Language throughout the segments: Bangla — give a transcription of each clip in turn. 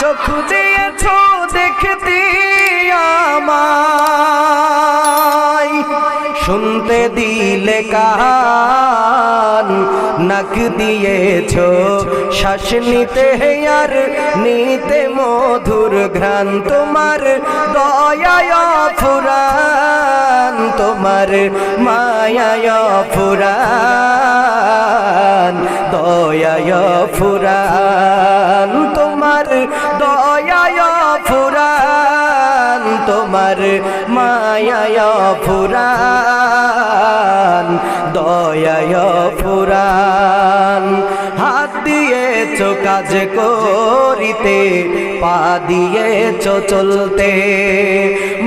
চোখ দিয়েছো দেখতে আমায়, শুনতে দিলে কান, নাক দিয়েছো শ্বাস নিতে আর নিতে মধুর ঘ্রাণ। তোমার দয়ায় ফুরান, তোমার মায়ায় ফুরান, দয়ায় ফুরান, তোমার দয়ায় ফুরান, তোমার মায়ায় ফুরান, দয়ায় ফুরান। হাত দিয়েছো কাজ করিতে, পা দিয়েছো চলতে,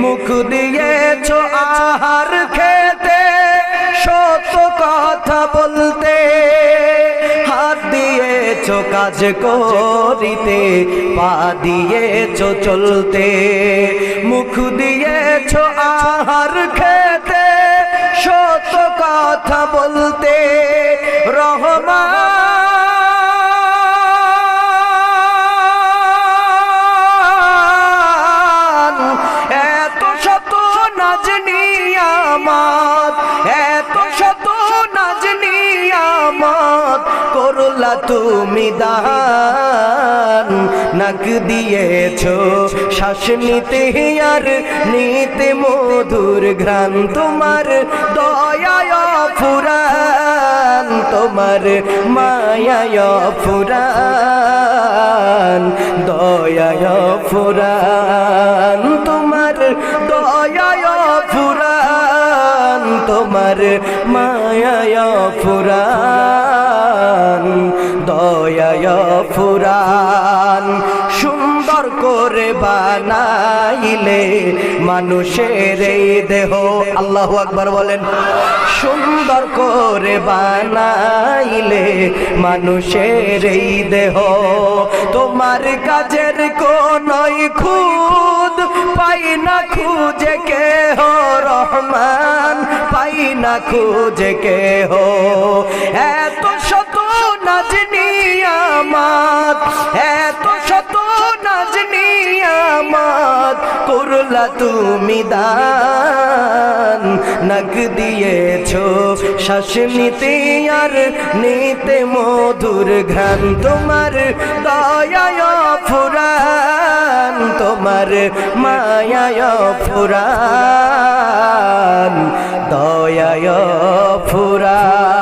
মুখ দিয়েছো আহার খেতে, সত্য কথা বলতে। হাত দিয়েছো কাজ করিতে, পা দিয়েছো চলতে, মুখ দিয়েছো আহার খেতে, সত্য কথা বলতে। রহমান এত শত নাজ নিয়ামত, এত শত নাজ নিয়ামত করলা তুমি দান। নাক দিয়েছো শ্বাস নিতে আর নিতে মধুর ঘ্রাণ। তোমার দয়ায় ফুরান, তোমার মায়ায় ফুরান, দয়ায় ফুরান, তোমার দয়ায় ফুরান, তোমার মায়ায় ফুরান, দয়ায় ফুরান। সুন্দর করে বানাইলে মানুষের এই দেহ, আল্লাহু আকবার বলেন। সুন্দর করে বানাইলে মানুষের এই দেহ, তোমার কাজের কোনই খুদ পাই না খুঁজে কেহ। রহমান পাই না খুঁজে কেহ। এত শত নাজ নিয়ামত, এত শত নাজ নিয়ামত করলা তুমি দান। নাক দিয়েছো শ্বাস নিতে আর নিতে মধুর ঘ্রাণ। তোমার দয়ায় ফুরান, তোমার মায়ায় ফুরান, দয়ায় ফুরান।